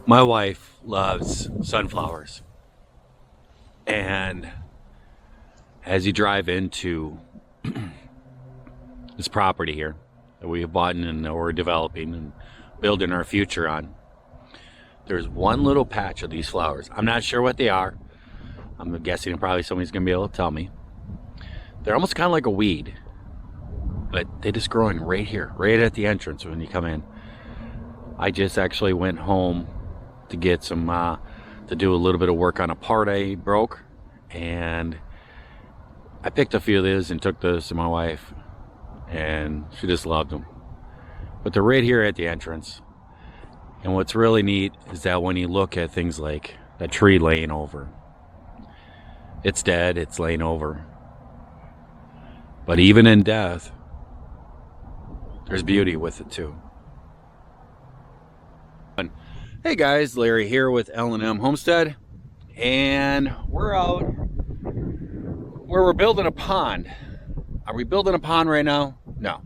My wife loves sunflowers, and as you drive into this property here that we have bought and we're developing and building our future on, there's one little patch of these flowers. I'm not sure what they are. I'm guessing probably somebody's gonna be able to tell me. They're almost kind of like a weed, but they just growing right here, right at the entrance when you come in. I just actually went home to get some to do a little bit of work on a part I broke, and I picked a few of these and took those to my wife, and she just loved them. But they're right here at the entrance. And what's really neat is that when you look at things like that tree laying over, it's dead, it's laying over, but even in death there's beauty with it too. Hey guys, Larry here with L&M Homestead, and we're out where we're building a pond. Are we building a pond right now? No.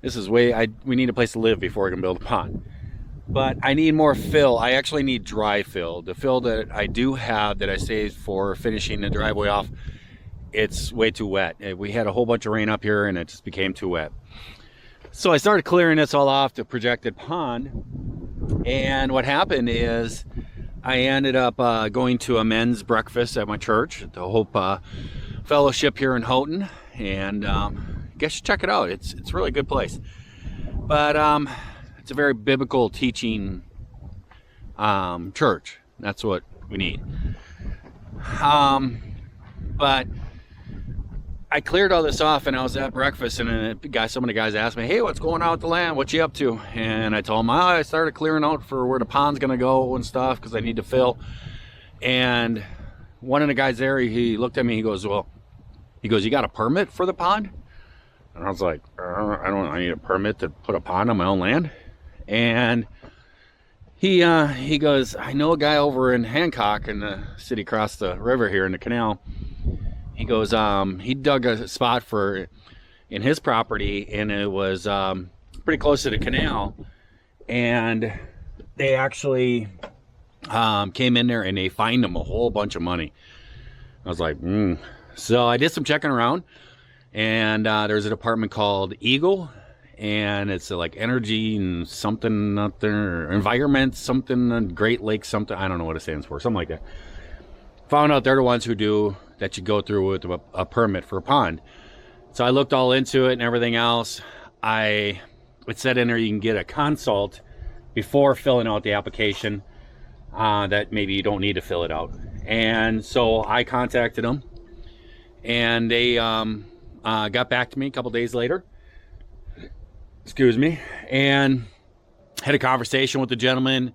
This is we need a place to live before we can build a pond. But I need more fill. I actually need dry fill. The fill that I do have that I saved for finishing the driveway off, it's way too wet. We had a whole bunch of rain up here and it just became too wet. So I started clearing this all off the projected pond. And what happened is I ended up going to a men's breakfast at my church, the Hope Fellowship here in Houghton, and I guess you check it out. It's a really good place. But it's a very biblical teaching church. That's what we need. But I cleared all this off and I was at breakfast, and some of the guys asked me, hey, what's going on with the land? What you up to? And I told them, I started clearing out for where the pond's gonna go and stuff because I need to fill. And one of the guys there, he looked at me, he goes, you got a permit for the pond? And I was like, I need a permit to put a pond on my own land. And he goes, I know a guy over in Hancock, in the city across the river here in the canal. He goes, he dug a spot in his property, and it was pretty close to the canal, and they actually came in there and they fined him a whole bunch of money. I was like, So I did some checking around, and there's a department called Eagle, and it's like energy and something out there, environment, something, Great Lakes, something, I don't know what it stands for, something like that. Found out they're the ones who do that. You go through with a permit for a pond. So I looked all into it and everything else. It said in there you can get a consult before filling out the application, that maybe you don't need to fill it out. And so I contacted them, and they got back to me a couple days later, excuse me, and had a conversation with the gentleman.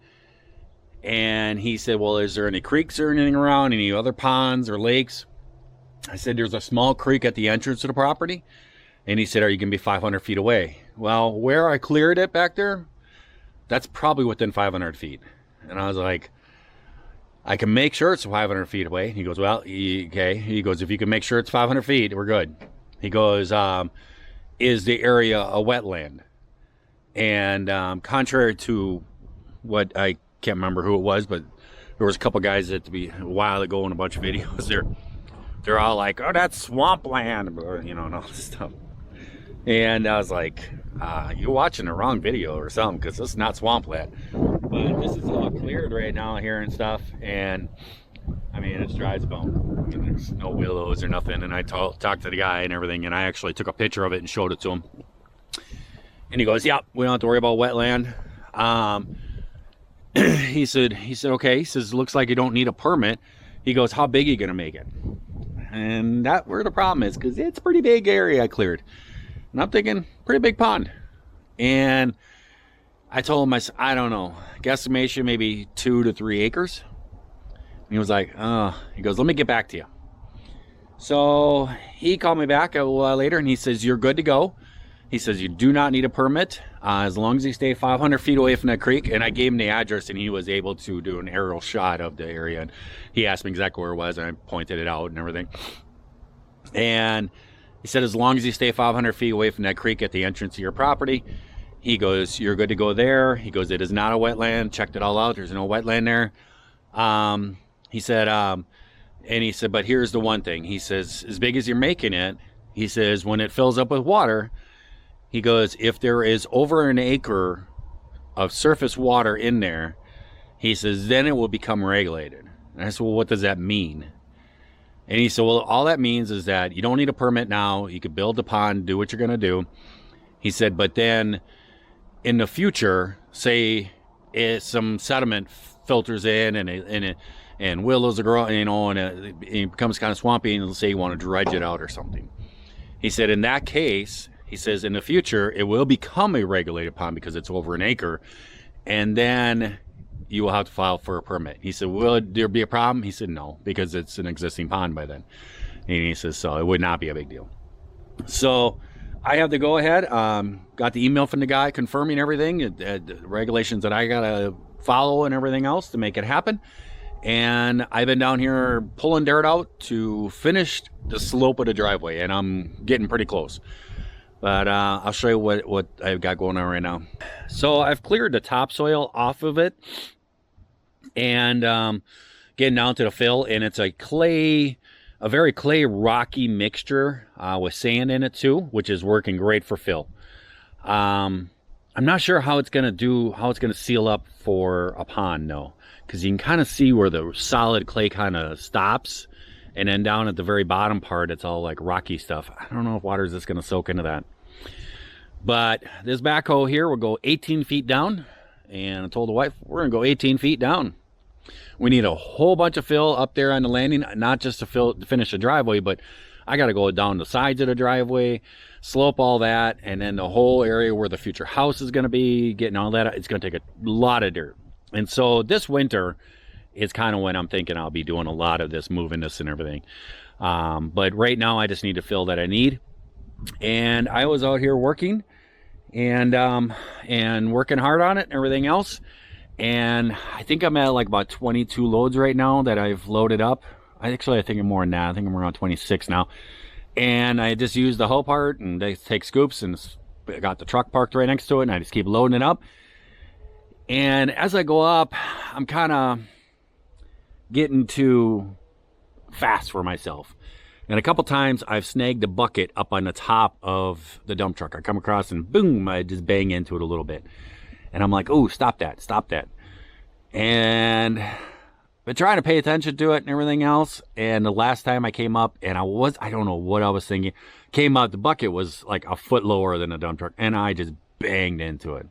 And he said, well, is there any creeks or anything around, any other ponds or lakes? I said, there's a small creek at the entrance to the property. And he said, are you going to be 500 feet away? Well, where I cleared it back there, that's probably within 500 feet. And I was like, I can make sure it's 500 feet away. He goes, well, okay. He goes, if you can make sure it's 500 feet, we're good. He goes, is the area a wetland? And contrary to what I can't remember who it was, but there was a couple guys a while ago in a bunch of videos they're all like, oh, that's swampland, and all this stuff. And I was like, you're watching the wrong video or something, because this is not swampland. But this is all cleared right now here and stuff, and I mean, it's dry as a bone. I mean, there's no willows or nothing. And I talked to the guy and everything, and I actually took a picture of it and showed it to him, and he goes, yeah, we don't have to worry about wetland. He said, okay. He says, looks like you don't need a permit. He goes, how big are you going to make it? And that where the problem is, because it's a pretty big area I cleared. And I'm thinking, pretty big pond. And I told him, I don't know, guesstimation maybe 2 to 3 acres. And he was like, he goes, let me get back to you. So he called me back a while later, and he says, you're good to go. He says, you do not need a permit as long as you stay 500 feet away from that creek. And I gave him the address, and he was able to do an aerial shot of the area. And he asked me exactly where it was, and I pointed it out and everything. And he said, as long as you stay 500 feet away from that creek at the entrance of your property, He goes, you're good to go there. He goes, it is not a wetland. Checked it all out. There's no wetland there. He said, and he said, but here's the one thing. He says, as big as you're making it, he says, when it fills up with water, he goes, if there is over an acre of surface water in there, he says, then it will become regulated. And I said, well, what does that mean? And he said, well, all that means is that you don't need a permit now. You could build the pond, do what you're going to do. He said, but then in the future, say some sediment filters in and willows are growing, you know, and it becomes kind of swampy, and say you want to dredge it out or something. He said, in that case, he says, in the future, it will become a regulated pond because it's over an acre, and then you will have to file for a permit. He said, will there be a problem? He said, no, because it's an existing pond by then. And he says, so it would not be a big deal. So I have to go ahead. Got the email from the guy confirming everything, the regulations that I got to follow and everything else to make it happen. And I've been down here pulling dirt out to finish the slope of the driveway, and I'm getting pretty close. But I'll show you what I've got going on right now. So I've cleared the topsoil off of it, and getting down to the fill, and it's a very clay rocky mixture with sand in it too, which is working great for fill. I'm not sure how it's gonna seal up for a pond, no, because you can kind of see where the solid clay kind of stops, and then down at the very bottom part, it's all like rocky stuff. I don't know if water is just gonna soak into that. But this backhoe here will go 18 feet down, and I told the wife we're gonna go 18 feet down. We need a whole bunch of fill up there on the landing, not just to finish the driveway, but I got to go down the sides of the driveway, slope all that, and then the whole area where the future house is going to be, getting all that. It's going to take a lot of dirt. And so this winter is kind of when I'm thinking I'll be doing a lot of this, moving this and everything. But right now I just need the fill that I need. And I was out here working and working hard on it and everything else. And I think I'm at like about 22 loads right now that I've loaded up. I think I'm more than that. I think I'm around 26 now. And I just use the hoe part, and they take scoops, and I got the truck parked right next to it, and I just keep loading it up. And as I go up, I'm kind of getting too fast for myself. And a couple times I've snagged the bucket up on the top of the dump truck. I come across and boom, I just bang into it a little bit. And I'm like, oh, stop that, stop that. And been trying to pay attention to it and everything else. And the last time I came up, and I don't know what I was thinking, came out, the bucket was like a foot lower than a dump truck, and I just banged into it.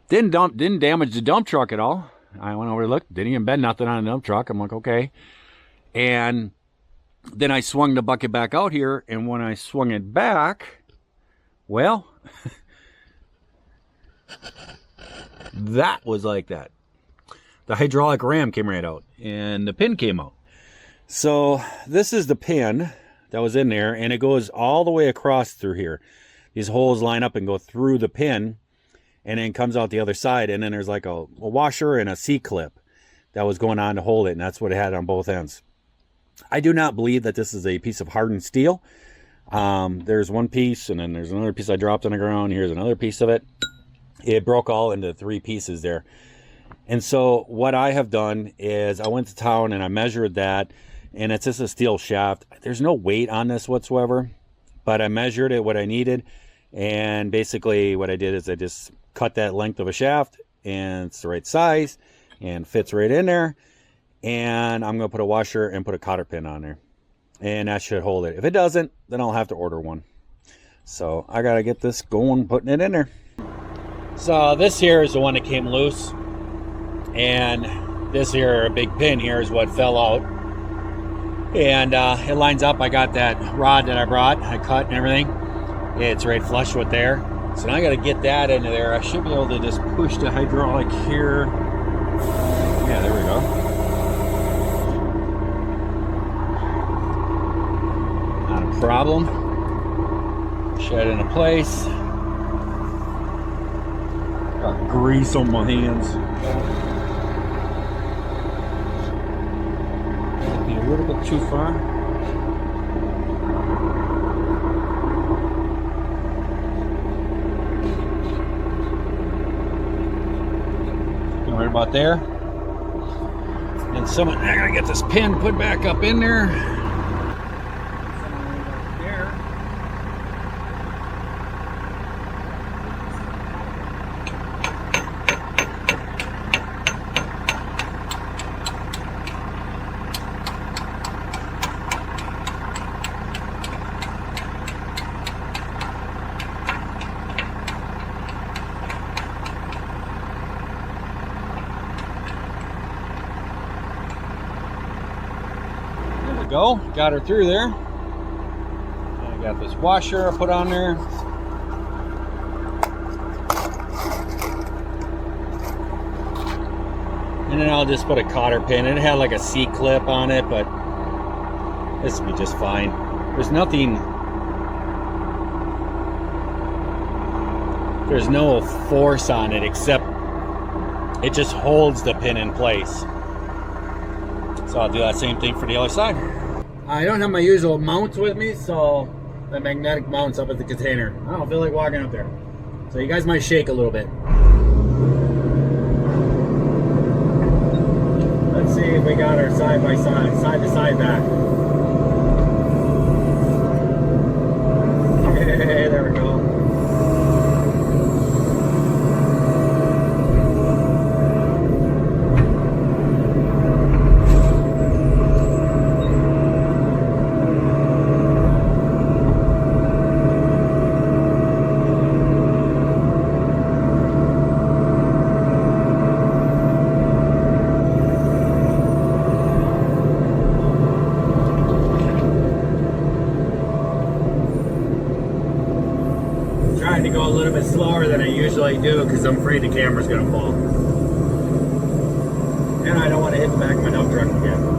Didn't damage the dump truck at all. I went over to look, didn't even bend nothing on a dump truck. I'm like, okay. And then I swung the bucket back out here, and when I swung it back, well, that was like that. The hydraulic ram came right out, and the pin came out. So this is the pin that was in there, and it goes all the way across through here. These holes line up and go through the pin, and then comes out the other side, and then there's like a washer and a C-clip that was going on to hold it, and that's what it had on both ends. I do not believe that this is a piece of hardened steel. There's one piece, and then there's another piece I dropped on the ground. Here's another piece of it. It broke all into 3 pieces there. And so what I have done is I went to town and I measured that, and it's just a steel shaft. There's no weight on this whatsoever, but I measured it, what I needed. And basically what I did is I just cut that length of a shaft, and it's the right size and fits right in there. And I'm going to put a washer and put a cotter pin on there, and that should hold it. If it doesn't, then I'll have to order one. So I got to get this going, putting it in there. So this here is the one that came loose, and this here, a big pin here, is what fell out. And it lines up. I got that rod that I brought, I cut and everything. It's right flush with there. So now I got to get that into there. I should be able to just push the hydraulic here. Yeah, there we go. Problem. Shut into place. Got grease on my hands. Might be a little bit too far. out there. And I gotta get this pin put back up in there. Go, got her through there. I got this washer I put on there. And then I'll just put a cotter pin. It had like a C-clip on it, but this will be just fine. There's no force on it, except it just holds the pin in place. So I'll do that same thing for the other side. I don't have my usual mounts with me, so the magnetic mounts up at the container. I don't feel like walking up there. So you guys might shake a little bit. Let's see if we got our side by side, side to side back. Hey, there we go. To go a little bit slower than I usually do because I'm afraid the camera's gonna fall. And I don't want to hit the back of my dump truck again.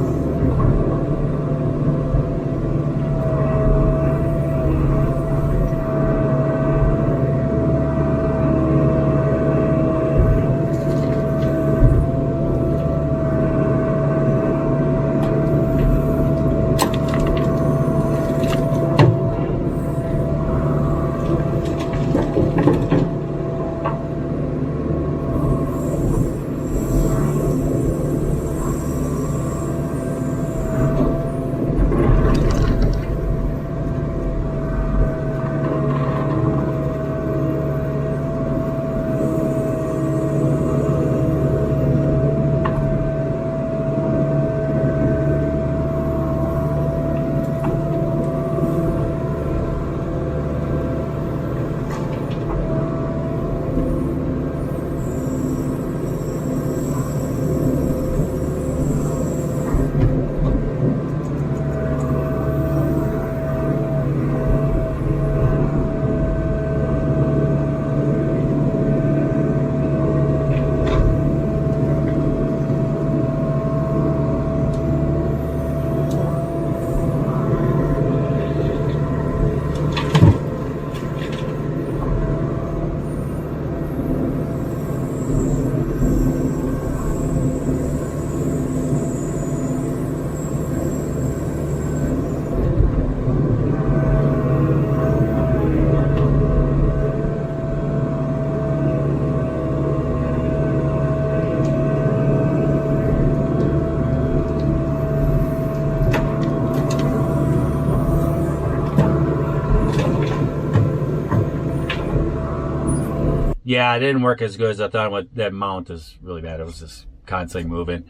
Yeah, it didn't work as good as I thought. That mount is really bad. It was just constantly moving.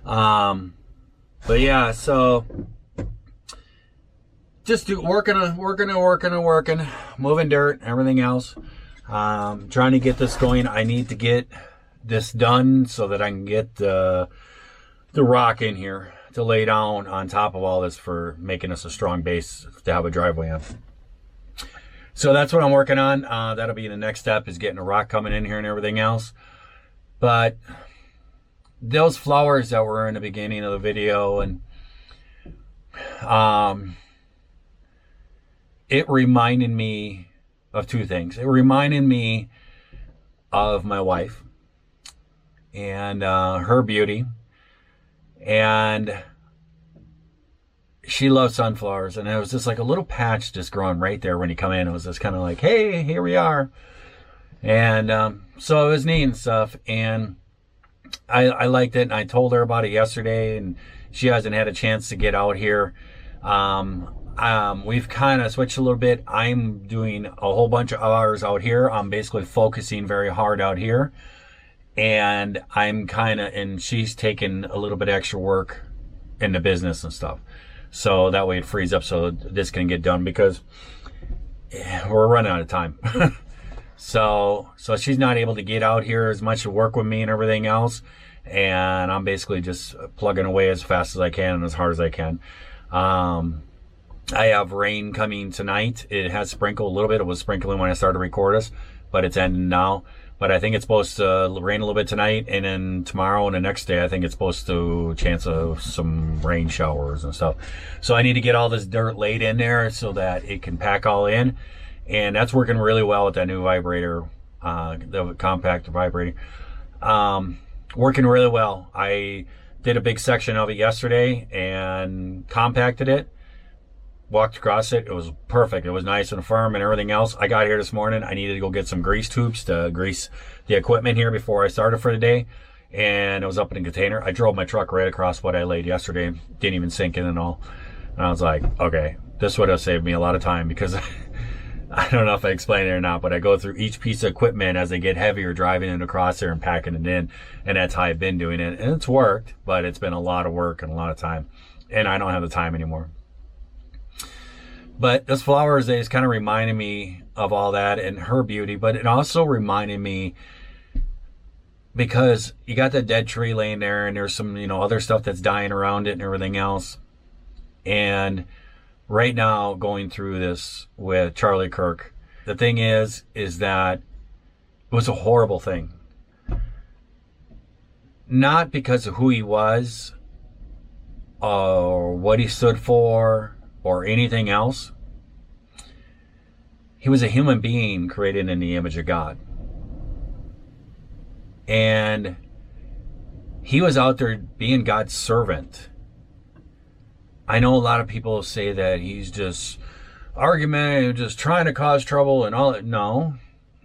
But yeah, so just working, moving dirt, everything else. Trying to get this going. I need to get this done so that I can get the rock in here to lay down on top of all this for making us a strong base to have a driveway on. So that's what I'm working on. That'll be the next step, is getting a rock coming in here and everything else. But those flowers that were in the beginning of the video, and it reminded me of two things. It reminded me of my wife and her beauty, and she loves sunflowers, and it was just like a little patch just growing right there when you come in. It was just kind of like, hey, here we are. And so it was neat and stuff. And I liked it, and I told her about it yesterday, and she hasn't had a chance to get out here. We've kind of switched a little bit. I'm doing a whole bunch of hours out here. I'm basically focusing very hard out here, and and she's taking a little bit extra work in the business and stuff. So that way it frees up so this can get done, because we're running out of time. So she's not able to get out here as much to work with me and everything else. And I'm basically just plugging away as fast as I can and as hard as I can. I have rain coming tonight. It has sprinkled a little bit. It was sprinkling when I started to record this, but it's ending now. But I think it's supposed to rain a little bit tonight, and then tomorrow and the next day, I think it's supposed to chance of some rain showers and stuff. So I need to get all this dirt laid in there so that it can pack all in. And that's working really well with that new vibrator, the compact vibrator. Working really well. I did a big section of it yesterday and compacted it. Walked across it. It was perfect. It was nice and firm and everything else. I got here this morning. I needed to go get some grease tubes to grease the equipment here before I started for the day. And it was up in a container. I drove my truck right across what I laid yesterday. Didn't even sink in and all. And I was like, okay, this would have saved me a lot of time, because I don't know if I explained it or not, but I go through each piece of equipment as they get heavier, driving it across there and packing it in. And that's how I've been doing it. And it's worked, but it's been a lot of work and a lot of time. And I don't have the time anymore. But this Flowers Day is kind of reminding me of all that and her beauty, but it also reminded me, because you got that dead tree laying there, and there's some, other stuff that's dying around it and everything else. And right now, going through this with Charlie Kirk, the thing is that it was a horrible thing. Not because of who he was or what he stood for or anything else. He was a human being created in the image of God. And he was out there being God's servant. I know a lot of people say that he's just argumentative, just trying to cause trouble and all that. No,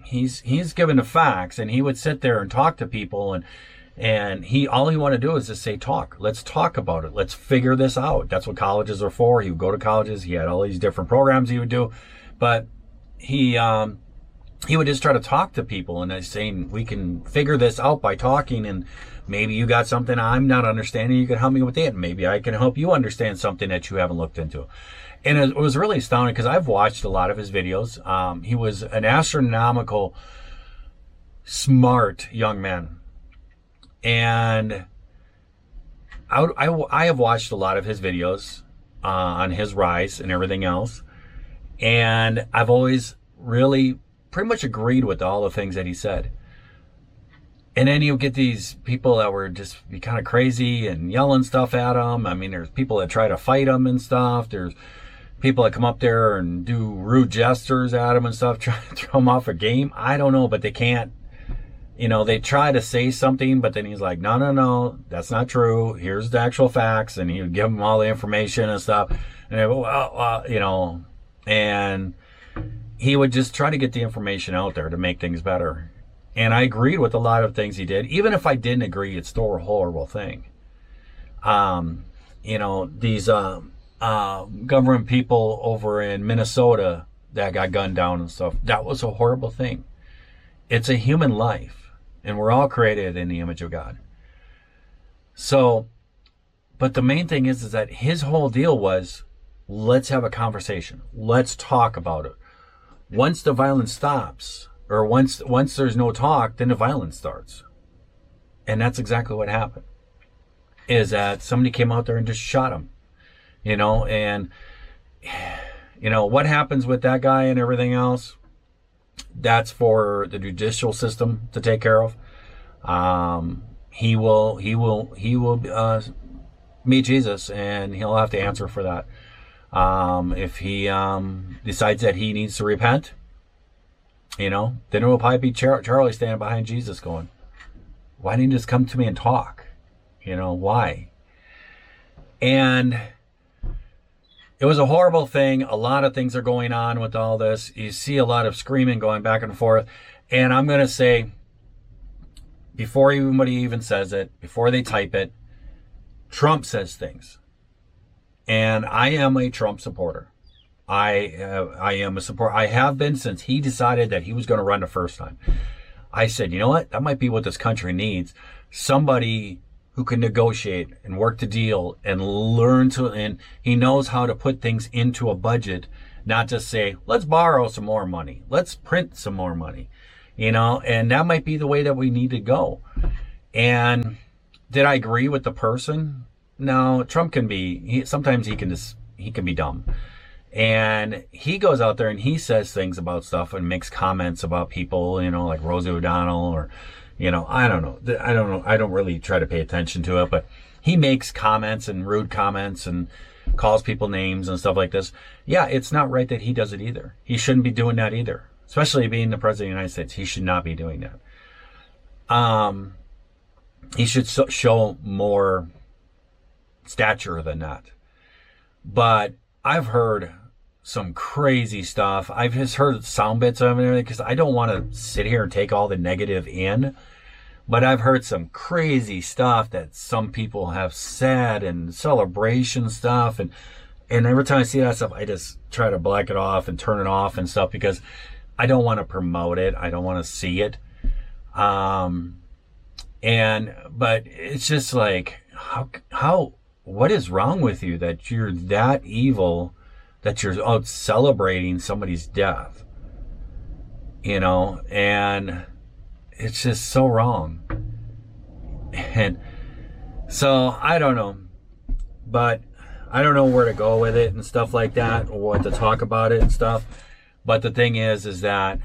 he's given the facts, and he would sit there and talk to people, and all he wanted to do is just say, talk. Let's talk about it. Let's figure this out. That's what colleges are for. He would go to colleges. He had all these different programs he would do, but he would just try to talk to people and saying, we can figure this out by talking, and maybe you got something I'm not understanding. You can help me with it. Maybe I can help you understand something that you haven't looked into. And it was really astounding, because I've watched a lot of his videos. He was an astronomical, smart young man. And I have watched a lot of his videos on his rise and everything else. And I've always really pretty much agreed with all the things that he said. And then you get these people that were just be kind of crazy and yelling stuff at him. I mean, there's people that try to fight him and stuff. There's people that come up there and do rude gestures at him and stuff, try to throw him off a game. I don't know, but they can't. They try to say something, but then he's like, no, that's not true. Here's the actual facts. And he would give them all the information and stuff. And they go, well, and he would just try to get the information out there to make things better. And I agreed with a lot of things he did. Even if I didn't agree, it's still a horrible thing. These government people over in Minnesota that got gunned down and stuff, that was a horrible thing. It's a human life, and we're all created in the image of God. So, but the main thing is that his whole deal was, let's have a conversation. Let's talk about it. Once the violence stops, or once there's no talk, then the violence starts. And that's exactly what happened. Is that somebody came out there and just shot him. And what happens with that guy and everything else, that's for the judicial system to take care of. He will meet Jesus, and he'll have to answer for that. If he decides that he needs to repent, then it will probably be Charlie standing behind Jesus going, why didn't you just come to me and talk? Why? And it was a horrible thing. A lot of things are going on with all this. You see a lot of screaming going back and forth. And I'm going to say, before anybody even says it, before they type it, Trump says things. And I am a Trump supporter. I am a supporter. I have been since he decided that he was going to run the first time. I said, you know what? That might be what this country needs. Somebody who can negotiate and work the deal and learn to, and he knows how to put things into a budget, not just say, let's borrow some more money. Let's print some more money, and that might be the way that we need to go. And did I agree with the person? No, Trump can be, sometimes he can be dumb. And he goes out there and he says things about stuff and makes comments about people, like Rosie O'Donnell or, I don't know. I don't really try to pay attention to it, but he makes comments and rude comments and calls people names and stuff like this. Yeah, it's not right that he does it either. He shouldn't be doing that either, especially being the president of the United States. He should not be doing that. He should show more stature than that. But I've heard some crazy stuff. I've just heard sound bits of it because I don't want to sit here and take all the negative in. But I've heard some crazy stuff that some people have said and celebration stuff. And every time I see that stuff, I just try to black it off and turn it off and stuff because I don't want to promote it. I don't want to see it. But it's just like, what is wrong with you that you're that evil that you're out celebrating somebody's death? And it's just so wrong. And so I don't know, but I don't know where to go with it and stuff like that, or what to talk about it and stuff. But the thing is that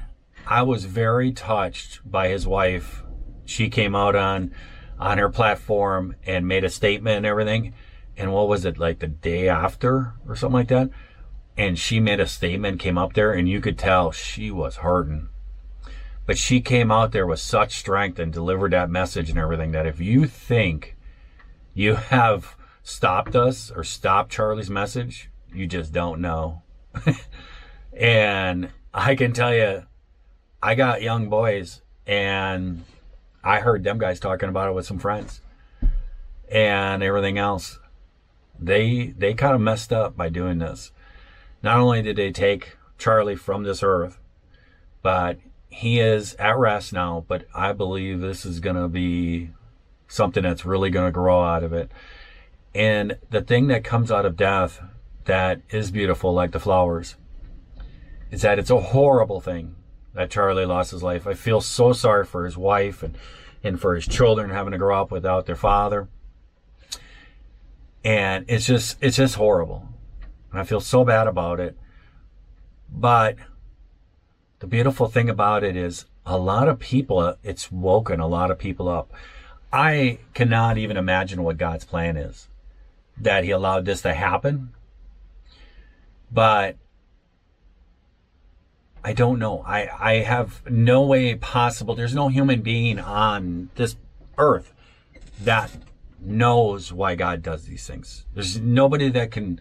I was very touched by his wife. She came out on her platform and made a statement and everything. And what was it, like the day after or something like that? And she made a statement, came up there, and you could tell she was hurting. But she came out there with such strength and delivered that message and everything that if you think you have stopped us or stopped Charlie's message, you just don't know. And I can tell you, I got young boys, and I heard them guys talking about it with some friends and everything else. They kind of messed up by doing this. Not only did they take Charlie from this earth, but he is at rest now. But I believe this is going to be something that's really going to grow out of it. And the thing that comes out of death that is beautiful, like the flowers, is that it's a horrible thing that Charlie lost his life. I feel so sorry for his wife and for his children having to grow up without their father. And it's just horrible. And I feel so bad about it. But the beautiful thing about it is a lot of people, it's woken a lot of people up. I cannot even imagine what God's plan is, that he allowed this to happen. But I don't know. I have no way possible. There's no human being on this earth that knows why God does these things. There's nobody that can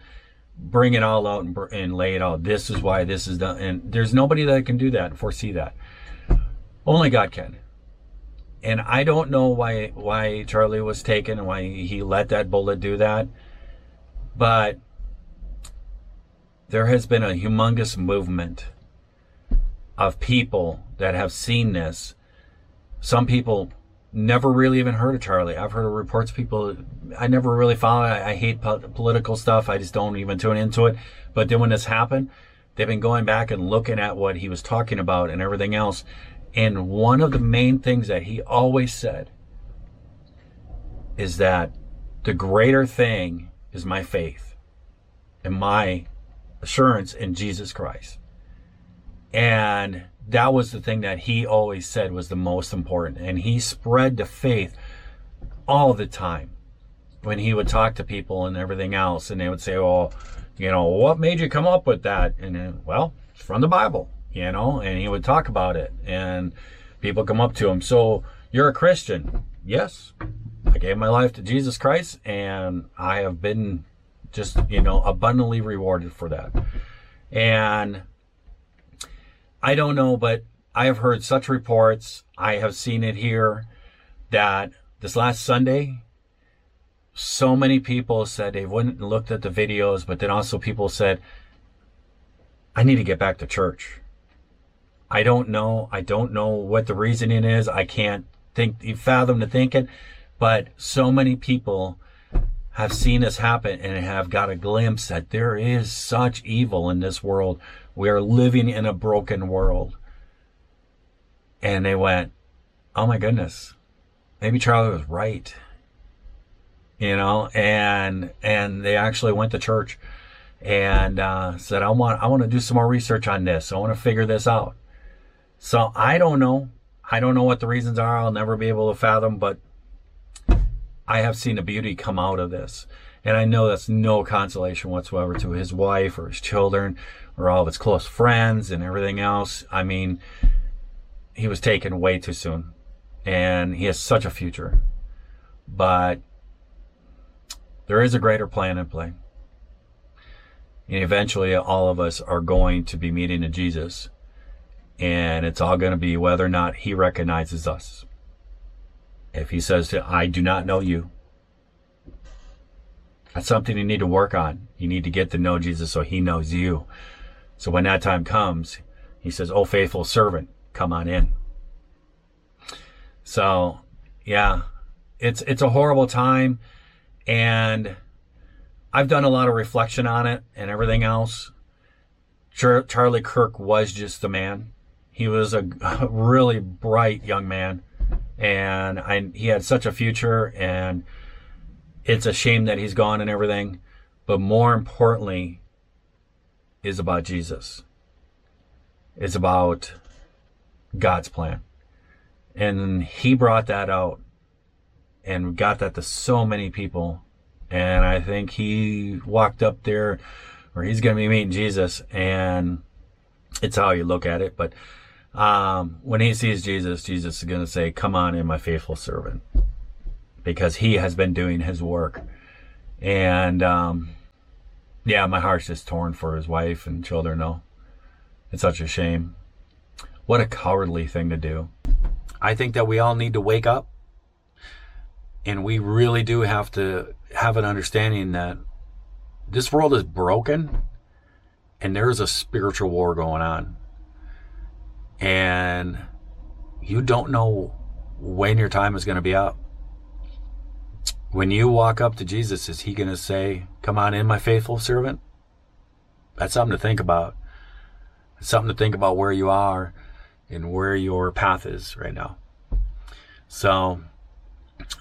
bring it all out and lay it out. This is why this is done. And there's nobody that can do that and foresee that. Only God can. And I don't know why Charlie was taken and why he let that bullet do that. But there has been a humongous movement of people that have seen this. Some people never really even heard of Charlie. I've heard of reports of people, I never really follow it. I hate political stuff. I just don't even tune into it. But then when this happened, they've been going back and looking at what he was talking about and everything else. And one of the main things that he always said is that the greater thing is my faith and my assurance in Jesus Christ. And that was the thing that he always said was the most important. And he spread the faith all the time when he would talk to people and everything else. And they would say, oh, what made you come up with that? And then, well, it's from the Bible, and he would talk about it. And people come up to him. So you're a Christian? Yes. I gave my life to Jesus Christ, and I have been just, abundantly rewarded for that. And I don't know, but I have heard such reports. I have seen it here that this last Sunday, so many people said they went and looked at the videos, but then also people said, I need to get back to church. I don't know what the reasoning is. I can't fathom to think it, but so many people have seen this happen and have got a glimpse that there is such evil in this world. We are living in a broken world. And they went, oh my goodness, maybe Charlie was right. You know, and they actually went to church and said, I want to do some more research on this. I want to figure this out. So I don't know. I don't know what the reasons are. I'll never be able to fathom, but I have seen the beauty come out of this. And I know that's no consolation whatsoever to his wife or his children or all of his close friends and everything else. I mean, he was taken way too soon. And he has such a future. But there is a greater plan in play. And eventually all of us are going to be meeting in Jesus. And it's all going to be whether or not he recognizes us. If he says to, I do not know you, that's something you need to work on. You need to get to know Jesus so he knows you. So when that time comes, he says, oh, faithful servant, come on in. So, yeah, it's a horrible time. And I've done a lot of reflection on it and everything else. Charlie Kirk was just a man. He was a really bright young man. And he had such a future, and it's a shame that he's gone and everything. But more importantly, is about Jesus. It's about God's plan. And he brought that out and got that to so many people. And I think he walked up there, or he's going to be meeting Jesus, and it's how you look at it. But when he sees Jesus, Jesus is going to say, come on in, my faithful servant, because he has been doing his work. And yeah, my heart's just torn for his wife and children, though. It's such a shame. What a cowardly thing to do. I think that we all need to wake up, and we really do have to have an understanding that this world is broken and there's a spiritual war going on. And you don't know when your time is going to be up. When you walk up to Jesus, is he going to say, come on in, my faithful servant? That's something to think about. It's something to think about where you are and where your path is right now. So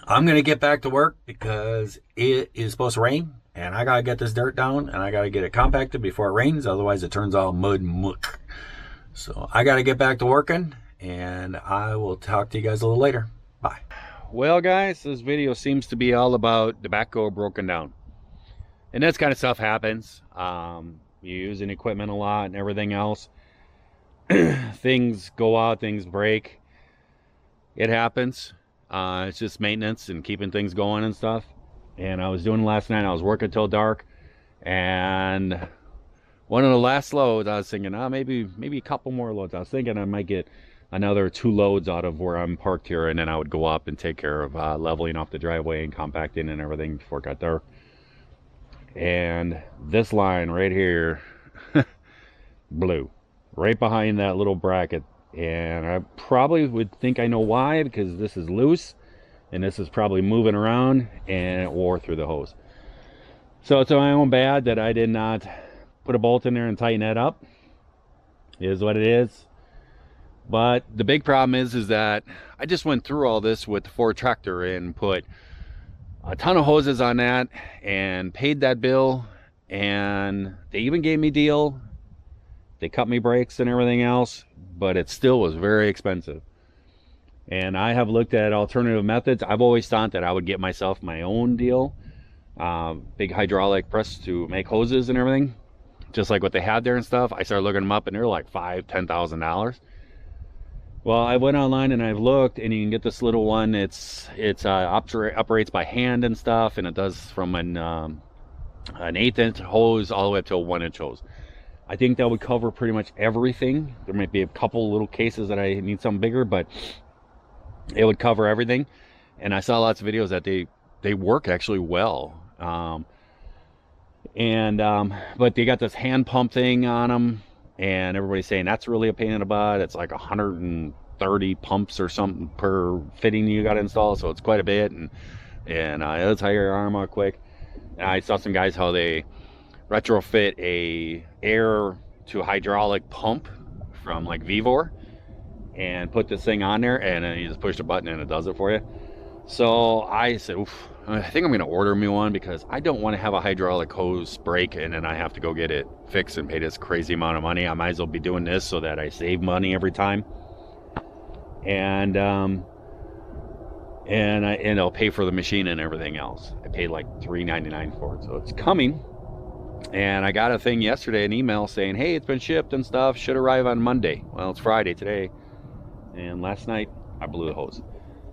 I'm going to get back to work because it is supposed to rain, and I got to get this dirt down, and I got to get it compacted before it rains. Otherwise it turns all mud and muck. So I got to get back to working, and I will talk to you guys a little later. Bye. Well, guys, this video seems to be all about the backhoe broken down. And this kind of stuff happens. You're using equipment a lot and everything else. Things go out, things break. It happens. It's just maintenance and keeping things going and stuff. And I was doing it last night. I was working till dark. And one of the last loads, I was thinking, maybe a couple more loads. I was thinking I might get another 2 loads out of where I'm parked here, and then I would go up and take care of leveling off the driveway and compacting and everything before it got dark. And this line right here blew right behind that little bracket, and I probably would think I know why, because this is loose and this is probably moving around, and it wore through the hose. So it's my own bad that I did not put a bolt in there and tighten that up. It is what it is. But the big problem is that I just went through all this with the Ford tractor and put a ton of hoses on that and paid that bill, and they even gave me a deal. They cut me brakes and everything else, but it still was very expensive. And I have looked at alternative methods. I've always thought that I would get myself my own deal, big hydraulic press to make hoses and everything, just like what they had there and stuff. I started looking them up, and they're like $5,000-$10,000. Well, I went online and I've looked, and you can get this little one. It's operates by hand and stuff, and it does from an 1/8-inch hose all the way up to a 1-inch hose. I think that would cover pretty much everything. There might be a couple little cases that I need something bigger, but it would cover everything. And I saw lots of videos that they work actually well. But they got this hand pump thing on them, and everybody's saying that's really a pain in the butt. It's like 130 pumps or something per fitting you got to install, so it's quite a bit, and it'll tire your arm out quick. And I saw some guys how they retrofit a air to hydraulic pump from like Vivor and put this thing on there, and then you just push the button and it does it for you. So I said, oof, I think I'm going to order me one, because I don't want to have a hydraulic hose break and then I have to go get it fixed and pay this crazy amount of money. I might as well be doing this so that I save money every time. And I'll pay for the machine and everything else. I paid like $3.99 for it, so it's coming. And I got a thing yesterday, an email saying, hey, it's been shipped and stuff, should arrive on Monday. Well, it's Friday today, and last night I blew the hose.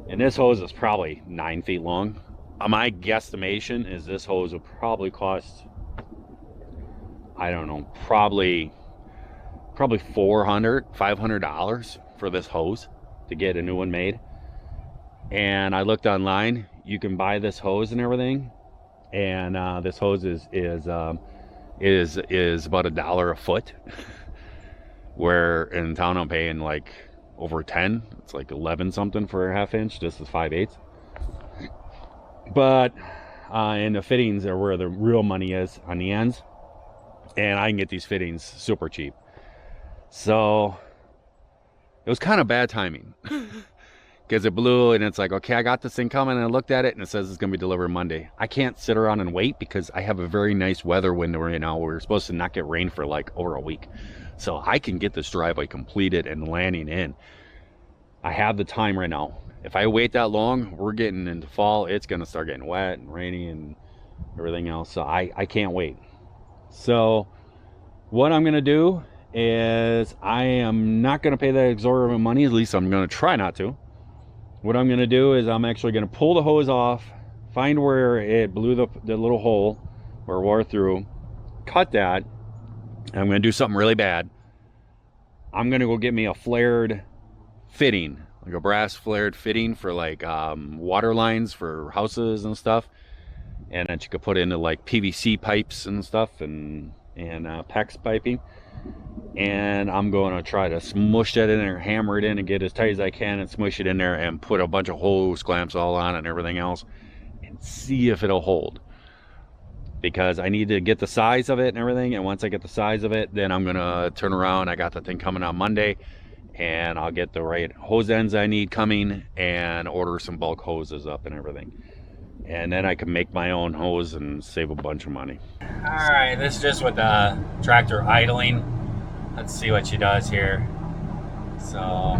And this hose is probably 9 feet long. My guesstimation is this hose will probably cost, I don't know, probably $500 for this hose to get a new one made. And I looked online, you can buy this hose and everything, and this hose is about $1 a foot, where in town I'm paying like over 10. It's like 11 something for a half inch. This is 5/8. But and the fittings are where the real money is, on the ends, and I can get these fittings super cheap. So it was kind of bad timing, because it blew, and it's like, okay, I got this thing coming, and I looked at it and it says it's gonna be delivered Monday. I can't sit around and wait, because I have a very nice weather window right now. We're supposed to not get rain for like over a week, so I can get this driveway completed and landing in. I have the time right now. If I wait that long, we're getting into fall, it's gonna start getting wet and rainy and everything else, so I can't wait. So what I'm gonna do is, I am not gonna pay that exorbitant money, at least I'm gonna try not to. What I'm gonna do is, I'm actually gonna pull the hose off, find where it blew the little hole where it wore through, cut that, and I'm gonna do something really bad. I'm gonna go get me a flared fitting, like a brass flared fitting for like water lines for houses and stuff, and that you could put into like PVC pipes and stuff, and PEX piping. And I'm going to try to smush that in there, hammer it in, and get as tight as I can, and smush it in there, and put a bunch of hose clamps all on it and everything else, and see if it'll hold, because I need to get the size of it and everything. And once I get the size of it, then I'm gonna turn around. I got the thing coming on Monday, and I'll get the right hose ends I need coming, and order some bulk hoses up and everything, and then I can make my own hose and save a bunch of money. All right, this is just with the tractor idling. Let's see what she does here. So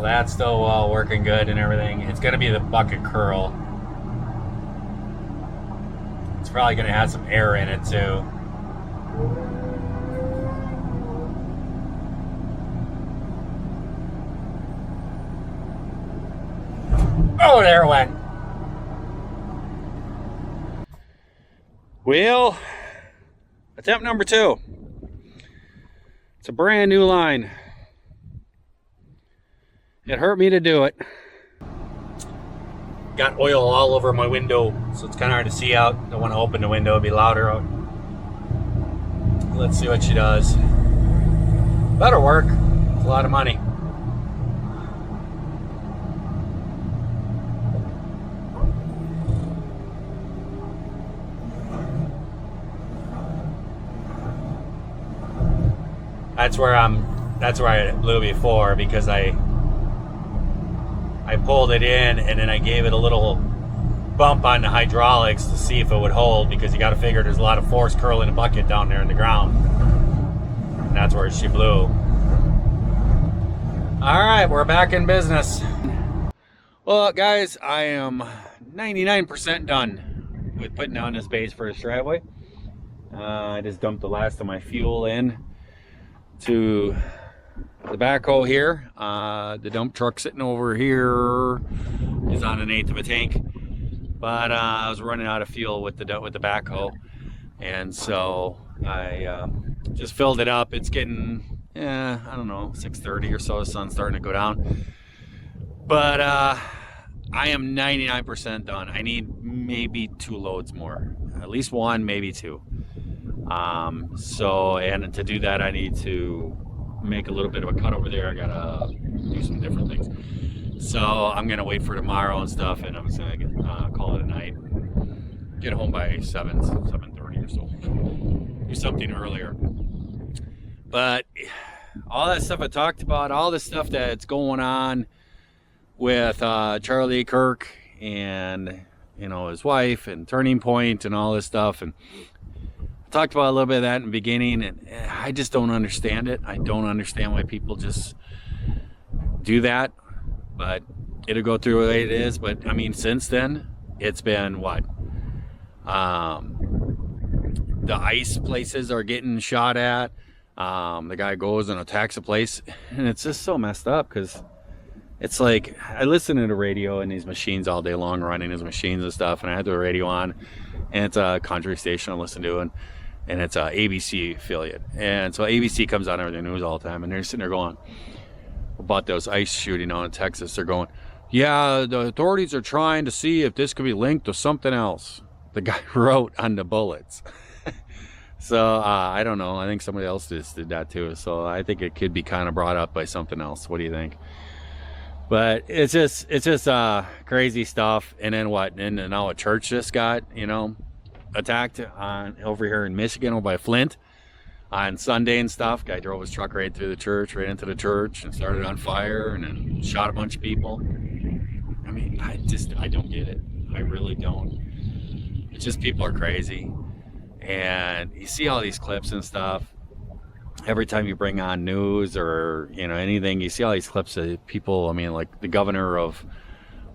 that's still working good and everything. It's gonna be the bucket curl. It's probably gonna have some air in it too. Oh, there it went. Well, attempt number 2. It's a brand new line. It hurt me to do it. Got oil all over my window, so it's kind of hard to see out. Don't want to open the window, it'd be louder out. Let's see what she does. Better work. It's a lot of money. That's where I blew before, because I pulled it in, and then I gave it a little bump on the hydraulics to see if it would hold, because you got to figure there's a lot of force curling the bucket down there in the ground. And that's where she blew. All right, we're back in business. Well, guys, I am 99% done with putting down this base for this driveway. I just dumped the last of my fuel in to the backhoe here. The dump truck sitting over here is on an 1/8 of a tank, but I was running out of fuel with the backhoe, and so I just filled it up. It's getting I don't know, 6:30 or so, the sun's starting to go down. But I am 99% done. I need maybe 2 loads more, at least 1, maybe 2. So, and to do that, I need to make a little bit of a cut over there. I gotta do some different things. So I'm gonna wait for tomorrow and stuff, and I'm just gonna call it a night. Get home by 7:30 or so. Do something earlier. But all that stuff I talked about, all the stuff that's going on with Charlie Kirk and his wife and Turning Point and all this stuff, and I talked about a little bit of that in the beginning, and I just don't understand it. I don't understand why people just do that, but it'll go through the way it is. But I mean, since then, it's been what? The ice places are getting shot at. The guy goes and attacks a place, and it's just so messed up, because it's like, I listen to the radio and these machines all day long, running his machines and stuff, and I have the radio on, and it's a country station I listen to, and it's a ABC affiliate, and so ABC comes on everything news all the time, and they're sitting there going about those ice shooting out in Texas. They're going, yeah, the authorities are trying to see if this could be linked to something else the guy wrote on the bullets. So I don't know, I think somebody else just did that too, so I think it could be kind of brought up by something else. What do you think? But it's just crazy stuff. And then what? And then now a church just got attacked on over here in Michigan, over by Flint, on Sunday and stuff. Guy drove his truck right through the church, right into the church, and started on fire, and then shot a bunch of people. I mean, I don't get it. I really don't. It's just, people are crazy. And you see all these clips and stuff. Every time you bring on news or anything, you see all these clips of people. I mean, like the governor of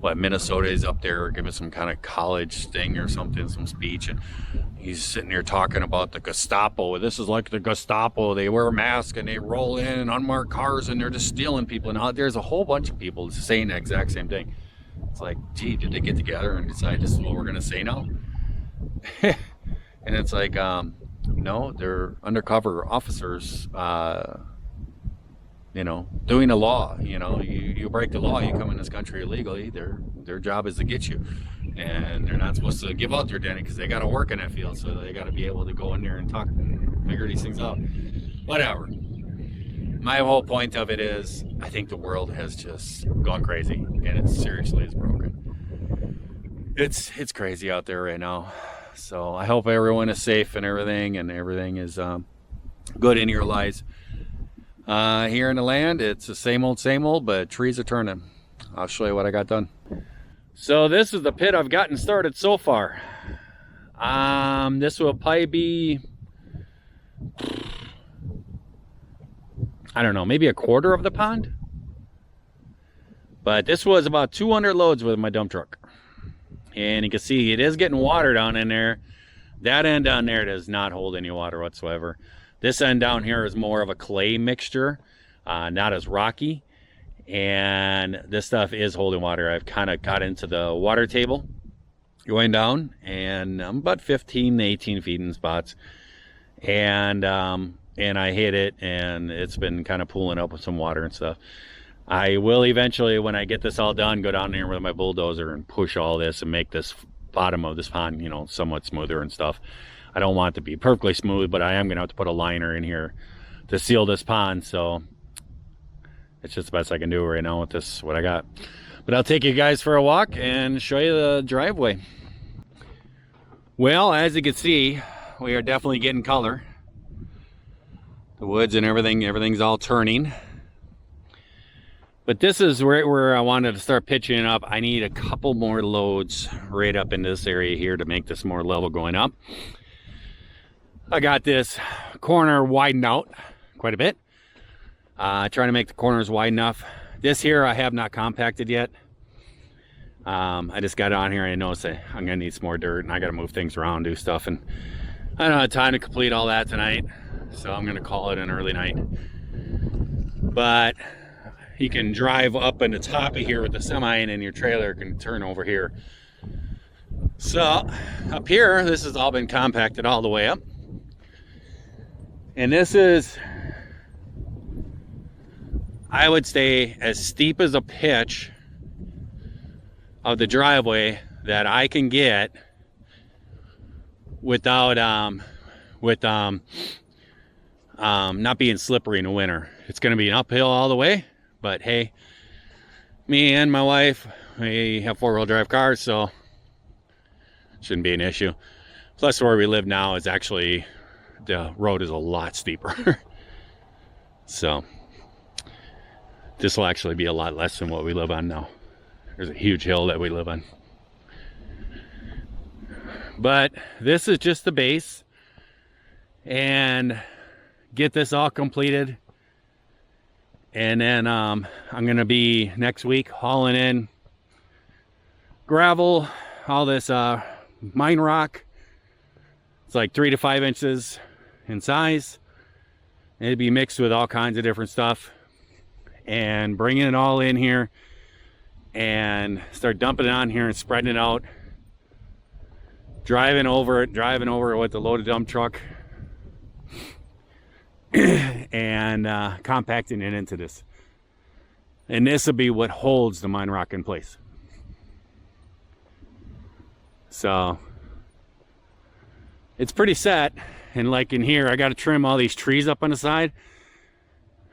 Minnesota is up there giving some kind of college thing or something, some speech, and he's sitting there talking about the Gestapo. This is like the Gestapo. They wear masks and they roll in unmarked cars and they're just stealing people. And there's a whole bunch of people saying the exact same thing. It's like, gee, did they get together and decide this is what we're gonna say now? And it's like, no, they're undercover officers, doing the law. You break the law, you come in this country illegally, their job is to get you. And they're not supposed to give out their identity, because they got to work in that field, so they got to be able to go in there and talk and figure these things out. Whatever. My whole point of it is, I think the world has just gone crazy, and it seriously is broken. It's crazy out there right now. So I hope everyone is safe and everything is good in your lives. Here in the land, it's the same old, but trees are turning. I'll show you what I got done. So this is the pit I've gotten started so far. This will probably be, I don't know, maybe a quarter of the pond. But this was about 200 loads with my dump truck. And you can see it is getting water down in there. That end down there does not hold any water whatsoever. This end down here is more of a clay mixture, not as rocky. And this stuff is holding water. I've kind of got into the water table going down, and I'm about 15 to 18 feet in spots. And I hit it, and it's been kind of pooling up with some water and stuff. I will eventually, when I get this all done, go down there with my bulldozer and push all this and make this bottom of this pond, somewhat smoother and stuff. I don't want it to be perfectly smooth, but I am going to have to put a liner in here to seal this pond. So it's just the best I can do right now with this, what I got. But I'll take you guys for a walk and show you the driveway. Well, as you can see, we are definitely getting color. The woods and everything's all turning. But this is where I wanted to start pitching it up. I need a couple more loads right up in this area here to make this more level going up. I got this corner widened out quite a bit. Trying to make the corners wide enough. This here I have not compacted yet. I just got on here and I noticed that I'm gonna need some more dirt, and I gotta move things around, do stuff, and I don't have time to complete all that tonight. So I'm gonna call it an early night. But you can drive up in the top of here with the semi, and then your trailer can turn over here. So up here, this has all been compacted all the way up. And this is I would say as steep as a pitch of the driveway that I can get without not being slippery in the winter. It's going to be an uphill all the way, but hey, me and my wife, we have 4-wheel drive cars, so shouldn't be an issue. Plus where we live now is actually, the road is a lot steeper. So this will actually be a lot less than what we live on now. There's a huge hill that we live on. But this is just the base, and get this all completed, and then I'm gonna be next week hauling in gravel, all this mine rock. It's like 3 to 5 inches in size. It'd be mixed with all kinds of different stuff, and bringing it all in here and start dumping it on here and spreading it out, driving over it with the loaded dump truck, and compacting it into this. And this will be what holds the mine rock in place. So it's pretty set. And like in here, I got to trim all these trees up on the side,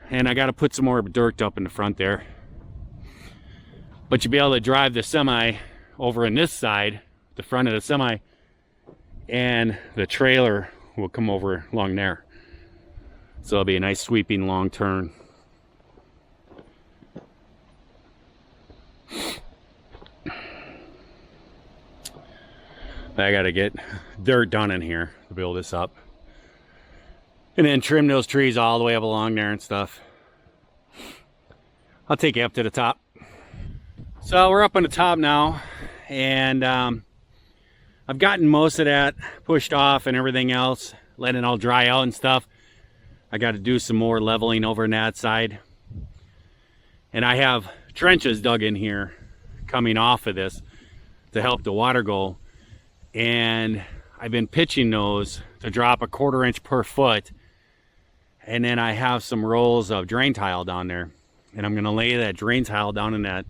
and I got to put some more dirt up in the front there. But you'll be able to drive the semi over in this side, the front of the semi, and the trailer will come over along there. So it'll be a nice sweeping long turn. I gotta get dirt done in here to build this up, and then trim those trees all the way up along there and stuff. I'll take you up to the top. So we're up on the top now, and I've gotten most of that pushed off and everything else, letting it all dry out and stuff. I got to do some more leveling over on that side, and I have trenches dug in here coming off of this to help the water go, and I've been pitching those to drop 1/4 inch per foot, and then I have some rolls of drain tile down there, and I'm going to lay that drain tile down in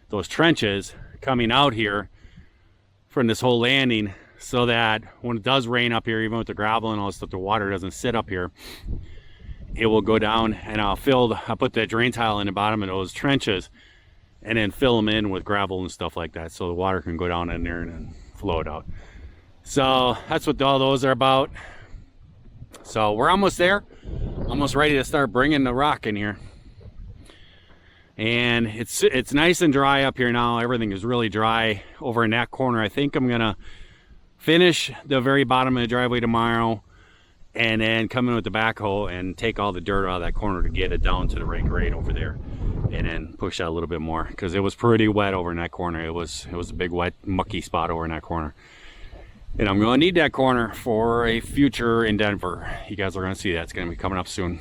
those trenches coming out here from this whole landing, so that when it does rain up here, even with the gravel and all this stuff, the water doesn't sit up here. It will go down, and I'll put that drain tile in the bottom of those trenches, and then fill them in with gravel and stuff like that, so the water can go down in there and then flow it out. So that's what all those are about. So we're almost there, almost ready to start bringing the rock in here. And it's nice and dry up here now. Everything is really dry over in that corner. I think I'm gonna finish the very bottom of the driveway tomorrow, and then come in with the backhoe and take all the dirt out of that corner to get it down to the right grade over there, and then push that a little bit more, because it was pretty wet over in that corner. It was a big wet mucky spot over in that corner, and I'm going to need that corner for a future in Denver. You guys are going to see that. It's going to be coming up soon.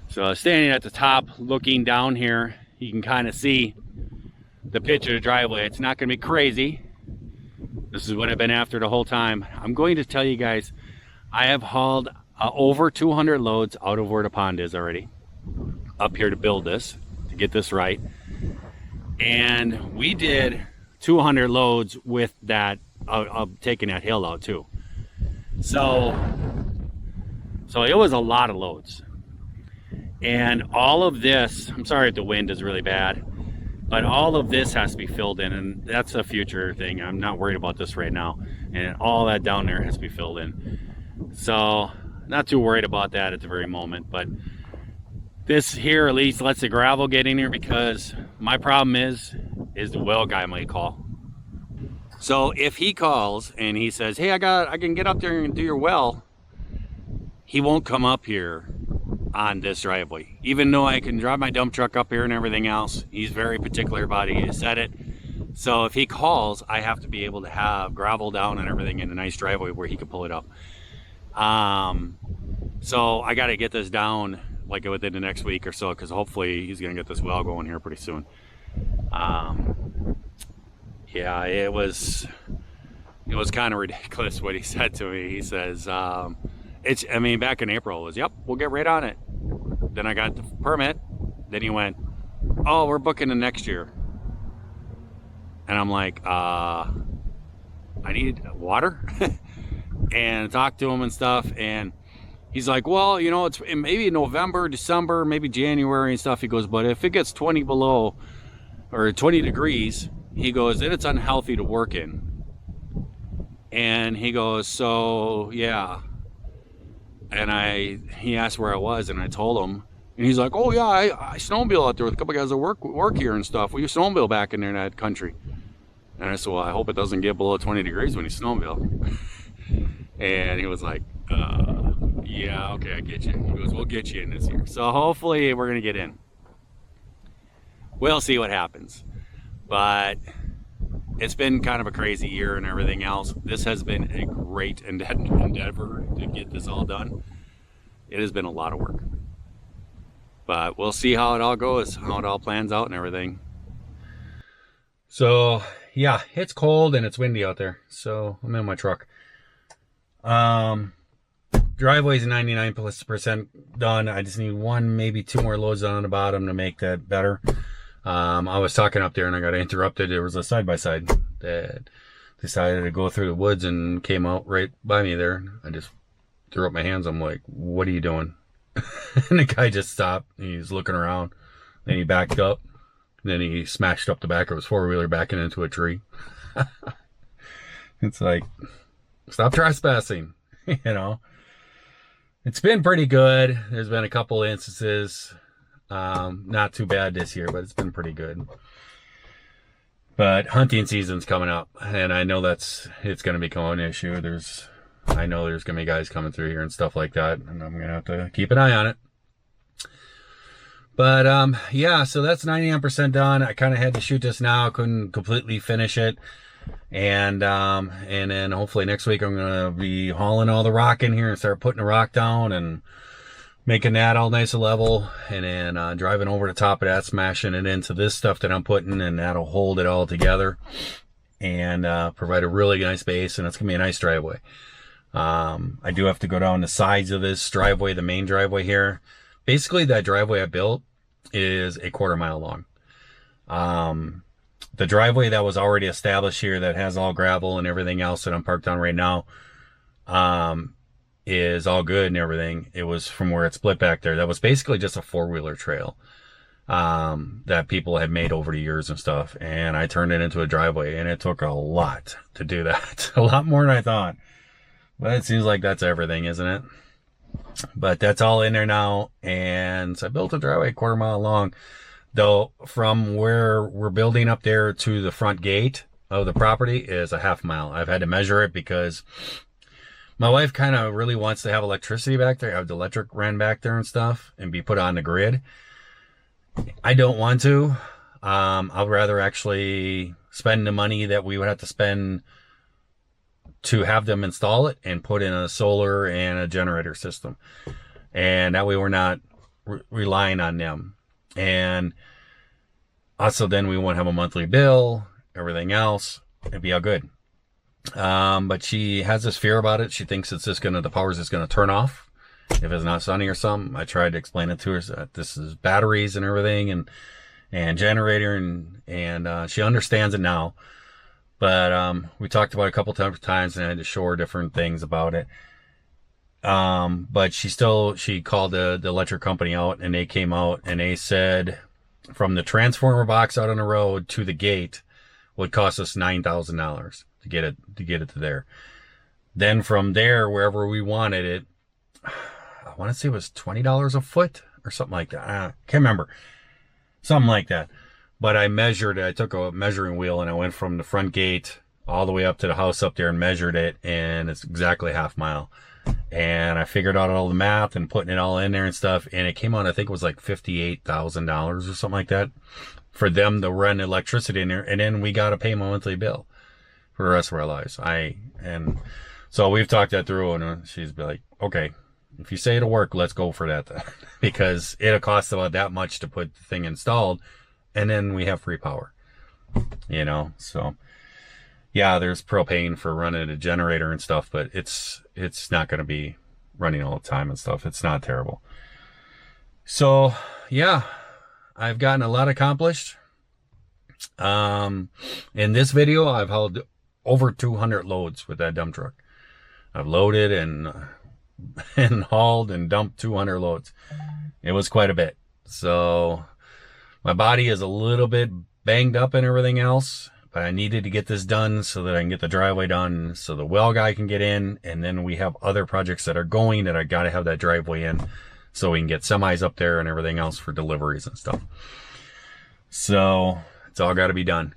So standing at the top looking down here, you can kind of see the pitch of the driveway. It's not going to be crazy. This is what I've been after the whole time. I'm going to tell you guys, I have hauled over 200 loads out of where the pond is already, up here to build this, to get this right. And we did 200 loads with that, taking that hill out too. So it was a lot of loads. And all of this, I'm sorry if the wind is really bad, but all of this has to be filled in, and that's a future thing. I'm not worried about this right now. And all that down there has to be filled in. So not too worried about that at the very moment, but this here at least lets the gravel get in here, because my problem is the well guy might call. So if he calls and he says, hey, I can get up there and do your well, he won't come up here on this driveway. Even though I can drive my dump truck up here and everything else, he's very particular about it. He said it. So if he calls, I have to be able to have gravel down and everything in a nice driveway where he can pull it up. So I got to get this down like within the next week or so, because hopefully he's going to get this well going here pretty soon. Yeah, it was kind of ridiculous what he said to me. He says, back in April, it was, yep, we'll get right on it. Then I got the permit, Then he went, oh, we're booking the next year. And I'm like, I need water. And talked to him and stuff. And he's like, well, you know, it's maybe November, December, maybe January and stuff. He goes, but if it gets 20 below or 20 degrees, he goes, then it's unhealthy to work in. And he goes, so yeah. And he asked where I was, and I told him. And he's like, oh yeah, I snowmobile out there with a couple guys that work here and stuff. We snowmobile back in there in that country. And I said, well, I hope it doesn't get below 20 degrees when you snowmobile. And he was like, yeah, okay, I get you. He goes, we'll get you in this year. So hopefully we're going to get in. We'll see what happens. But it's been kind of a crazy year and everything else. This has been a great endeavor to get this all done. It has been a lot of work. But we'll see how it all goes, how it all plans out and everything. So, yeah, it's cold and it's windy out there. So, I'm in my truck. Driveway's 99% done. I just need one, maybe two more loads on the bottom to make that better. I was talking up there and I got interrupted. There was a side-by-side that decided to go through the woods and came out right by me there. I just threw up my hands. I'm like, what are you doing? And the guy just stopped. He's looking around. Then he backed up. Then he smashed up the back of his four-wheeler backing into a tree. It's like, stop trespassing, you know. It's been pretty good. There's been a couple instances. Not too bad this year, but it's been pretty good. But hunting season's coming up, and I know it's going to become an issue. I know there's going to be guys coming through here and stuff like that, and I'm going to have to keep an eye on it. But, yeah, so that's 99% done. I kind of had to shoot this now. Couldn't completely finish it. And then hopefully next week I'm going to be hauling all the rock in here and start putting the rock down and making that all nice and level. And then driving over the top of that, smashing it into this stuff that I'm putting, and that'll hold it all together and provide a really nice base. And it's going to be a nice driveway. I do have to go down the sides of this driveway, the main driveway here. Basically, that driveway I built is a 1/4 mile long. The driveway that was already established here that has all gravel and everything else that I'm parked on right now is all good and everything. It was from where it split back there. That was basically just a four-wheeler trail that people had made over the years and stuff. And I turned it into a driveway, and it took a lot to do that. A lot more than I thought. But it seems like that's everything, isn't it? But that's all in there now. And so I built a driveway 1/4 mile long. Though from where we're building up there to the front gate of the property is a 1/2 mile. I've had to measure it because my wife kind of really wants to have electricity back there, have the electric ran back there and stuff, and be put on the grid. I don't want to. I'd rather actually spend the money that we would have to spend to have them install it and put in a solar and a generator system. And that way we're not relying on them. And also then we won't have a monthly bill, everything else. It'd be all good. But she has this fear about it. She thinks it's just the power's just gonna turn off if it's not sunny or something. I tried to explain it to her that this is batteries and everything and generator and she understands it now. But we talked about it a couple times and I had to show her different things about it. But she called the electric company out, and they came out and they said from the transformer box out on the road to the gate would cost us $9,000 to get it to there. Then from there, wherever we wanted it, I want to say it was $20 a foot or something like that. I can't remember. Something like that. But I took a measuring wheel and I went from the front gate all the way up to the house up there and measured it, and it's exactly 1/2 mile. And I figured out all the math and putting it all in there and stuff, and it came out, I think it was like $58,000 or something like that for them to run electricity in there, and then we got to pay my monthly bill for the rest of our lives. And so we've talked that through, and she's like, okay, if you say it'll work, let's go for that then. Because it'll cost about that much to put the thing installed, and then we have free power, you know. So yeah, there's propane for running a generator and stuff, but it's not going to be running all the time and stuff. It's not terrible. So yeah, I've gotten a lot accomplished. In this video, I've hauled over 200 loads with that dump truck. I've loaded and hauled and dumped 200 loads. It was quite a bit. So my body is a little bit banged up and everything else, but I needed to get this done so that I can get the driveway done so the well guy can get in, and then we have other projects that are going that I got to have that driveway in so we can get semis up there and everything else for deliveries and stuff. So it's all got to be done.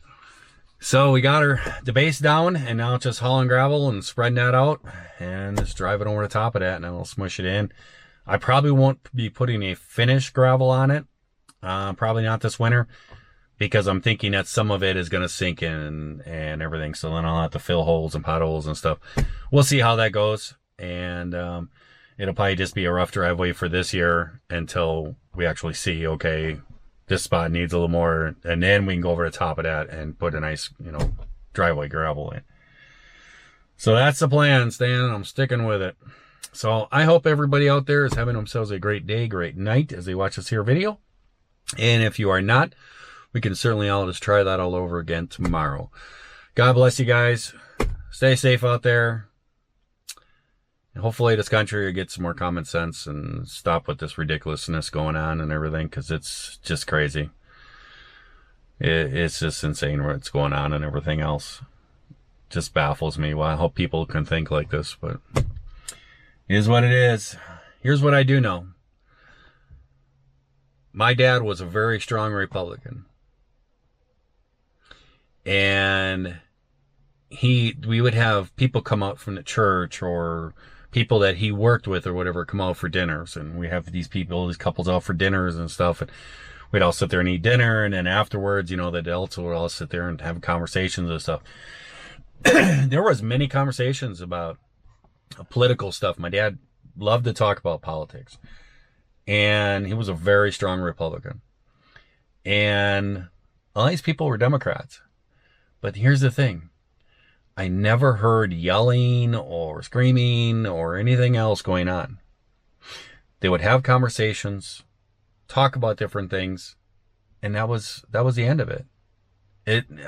So we got the base down, and now it's just hauling gravel and spreading that out and just driving over the top of that, and then we'll smush it in. I probably won't be putting a finished gravel on it. Probably not this winter, because I'm thinking that some of it is going to sink in and everything. So then I'll have to fill holes and potholes and stuff. We'll see how that goes. And it'll probably just be a rough driveway for this year until we actually see, okay, this spot needs a little more, and then we can go over the top of that and put a nice, driveway gravel in. So that's the plan, Stan. I'm sticking with it. So I hope everybody out there is having themselves a great day, great night as they watch this here video. And if you are not, we can certainly all just try that all over again tomorrow. God bless you guys. Stay safe out there. And hopefully this country will get some more common sense and stop with this ridiculousness going on and everything, because it's just crazy. It's just insane what's going on and everything else. Just baffles me why I hope people can think like this, but it is what it is. Here's what I do know. My dad was a very strong Republican. And we would have people come out from the church, or people that he worked with or whatever, come out for dinners. And we have these couples out for dinners and stuff. And we'd all sit there and eat dinner. And then afterwards, the adults would all sit there and have conversations and stuff. There was many conversations about political stuff. My dad loved to talk about politics. And he was a very strong Republican. And all these people were Democrats. But here's the thing. I never heard yelling or screaming or anything else going on. They would have conversations, talk about different things, and that was the end of it.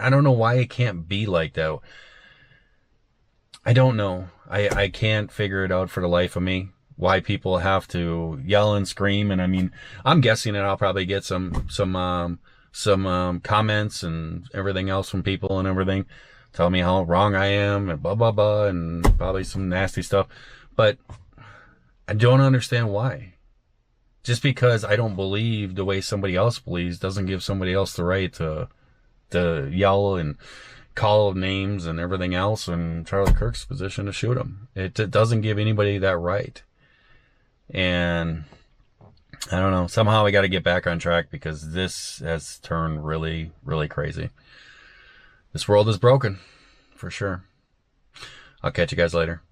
I don't know why it can't be like that. I don't know. I can't figure it out for the life of me, why people have to yell and scream. And I mean, I'm guessing that I'll probably get some comments and everything else from people and everything, tell me how wrong I am and blah, blah, blah, and probably some nasty stuff. But I don't understand why. Just because I don't believe the way somebody else believes doesn't give somebody else the right to yell and call names and everything else, and Charlie Kirk's position to shoot him. It doesn't give anybody that right. And I don't know. Somehow we got to get back on track, because this has turned really, really crazy. This world is broken, for sure. I'll catch you guys later.